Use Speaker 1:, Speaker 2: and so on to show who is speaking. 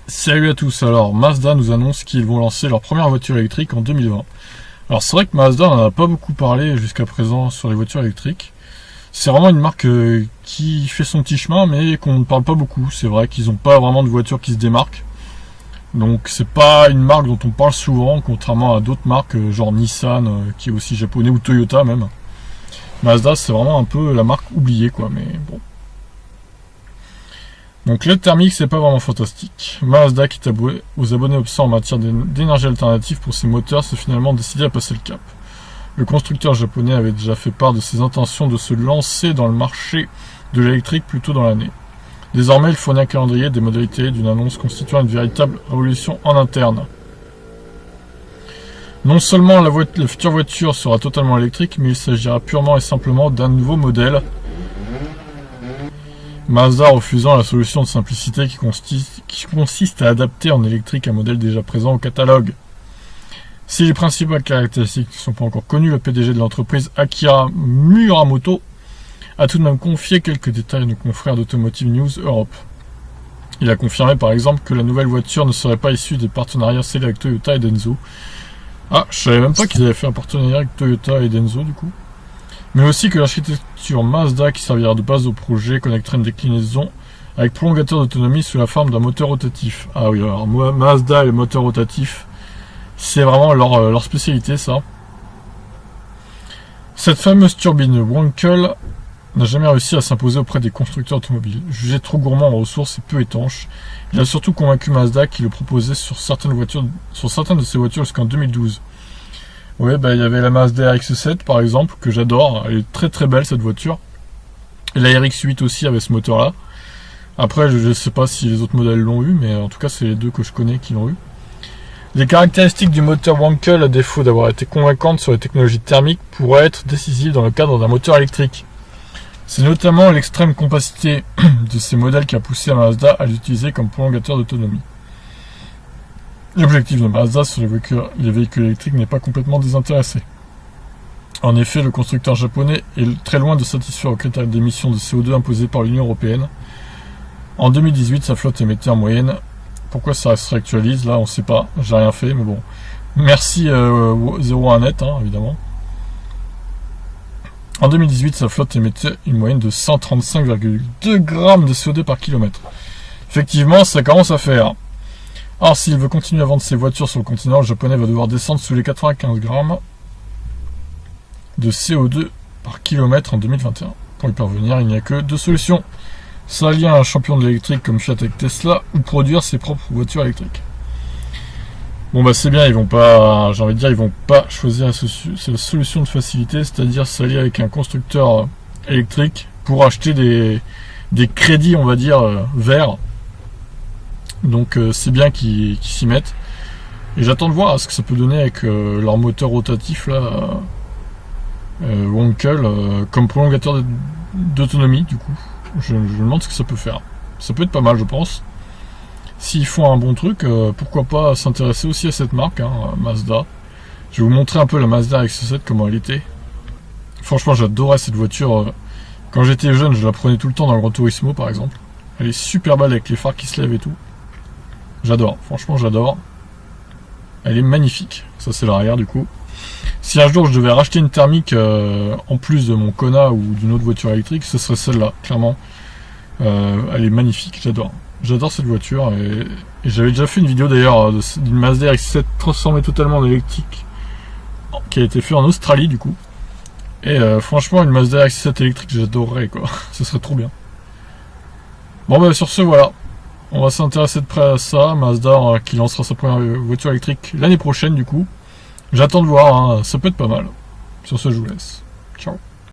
Speaker 1: Salut à tous, alors Mazda nous annonce qu'ils vont lancer leur première voiture électrique en 2020. Alors c'est vrai que Mazda n'en a pas beaucoup parlé jusqu'à présent sur les voitures électriques. C'est vraiment une marque qui fait son petit chemin mais qu'on ne parle pas beaucoup. C'est vrai qu'ils n'ont pas vraiment de voiture qui se démarque. Donc c'est pas une marque dont on parle souvent, contrairement à d'autres marques genre Nissan qui est aussi japonais ou Toyota même. Mazda c'est vraiment un peu la marque oubliée quoi, mais bon. Donc le thermique c'est pas vraiment fantastique. Mazda qui est avoué aux abonnés absents en matière d'énergie alternative pour ses moteurs s'est finalement décidé à passer le cap. Le constructeur japonais avait déjà fait part de ses intentions de se lancer dans le marché de l'électrique plus tôt dans l'année. Désormais il fournit un calendrier des modalités d'une annonce constituant une véritable révolution en interne. Non seulement la future voiture sera totalement électrique, mais il s'agira purement et simplement d'un nouveau modèle. Mazda refusant la solution de simplicité qui consiste à adapter en électrique un modèle déjà présent au catalogue. Si les principales caractéristiques ne sont pas encore connues, le PDG de l'entreprise Akira Muramoto a tout de même confié quelques détails à nos confrères d'Automotive News Europe. Il a confirmé par exemple que la nouvelle voiture ne serait pas issue des partenariats scellés avec Toyota et Denso. Ah, je savais même pas qu'ils avaient fait un partenariat avec Toyota et Denso du coup. Mais aussi que l'architecture Mazda qui servira de base au projet connecterait une déclinaison avec prolongateur d'autonomie sous la forme d'un moteur rotatif. Ah oui, alors Mazda et le moteur rotatif, c'est vraiment leur spécialité ça. Cette fameuse turbine Wankel n'a jamais réussi à s'imposer auprès des constructeurs automobiles. Jugé trop gourmand en ressources et peu étanche, il a surtout convaincu Mazda qui le proposait sur certaines de ses voitures jusqu'en 2012. Ouais, il y avait la Mazda RX-7 par exemple, que j'adore, elle est très très belle cette voiture. Et la RX-8 aussi avec ce moteur là. Après je sais pas si les autres modèles l'ont eu, mais en tout cas c'est les deux que je connais qui l'ont eu. Les caractéristiques du moteur Wankel, à défaut d'avoir été convaincantes sur les technologies thermiques, pourraient être décisives dans le cadre d'un moteur électrique. C'est notamment l'extrême compacité de ces modèles qui a poussé Mazda à l'utiliser comme prolongateur d'autonomie. L'objectif de Mazda sur les véhicules électriques n'est pas complètement désintéressé. En effet, le constructeur japonais est très loin de satisfaire aux critères d'émission de CO2 imposés par l'Union européenne. En 2018, sa flotte émettait en moyenne. Pourquoi ça se réactualise là, on ne sait pas. J'ai rien fait, mais bon. Merci 01net, évidemment. En 2018, sa flotte émettait une moyenne de 135,2 grammes de CO2 par kilomètre. Effectivement, ça commence à faire. Alors, s'il veut continuer à vendre ses voitures sur le continent, le japonais va devoir descendre sous les 95 grammes de CO2 par kilomètre en 2021. Pour y parvenir, il n'y a que deux solutions. S'allier à un champion de l'électrique comme Fiat avec Tesla, ou produire ses propres voitures électriques. Bon c'est bien, ils vont pas choisir la solution de facilité, c'est-à-dire s'allier avec un constructeur électrique pour acheter des crédits, on va dire, verts. Donc c'est bien qu'ils s'y mettent. Et j'attends de voir ce que ça peut donner avec leur moteur rotatif là, Wankel, comme prolongateur d'autonomie du coup. Je me demande ce que ça peut faire. Ça peut être pas mal je pense. S'ils font un bon truc, pourquoi pas s'intéresser aussi à cette marque, Mazda. Je vais vous montrer un peu la Mazda RX-7, comment elle était. Franchement j'adorais cette voiture. Quand j'étais jeune je la prenais tout le temps dans le Gran Turismo par exemple. Elle est super belle avec les phares qui se lèvent et tout. J'adore, franchement j'adore. Elle est magnifique. Ça c'est l'arrière du coup. Si un jour je devais racheter une thermique en plus de mon Kona ou d'une autre voiture électrique, ce serait celle-là, clairement. Elle est magnifique, j'adore. J'adore cette voiture et j'avais déjà fait une vidéo d'ailleurs d'une Mazda RX-7 transformée totalement en électrique qui a été fait en Australie du coup. Et franchement une Mazda RX-7 électrique j'adorerais quoi, ce serait trop bien. Bon sur ce voilà. On va s'intéresser de près à ça, Mazda qui lancera sa première voiture électrique l'année prochaine du coup. J'attends de voir, ça peut être pas mal. Sur ce, je vous laisse. Ciao.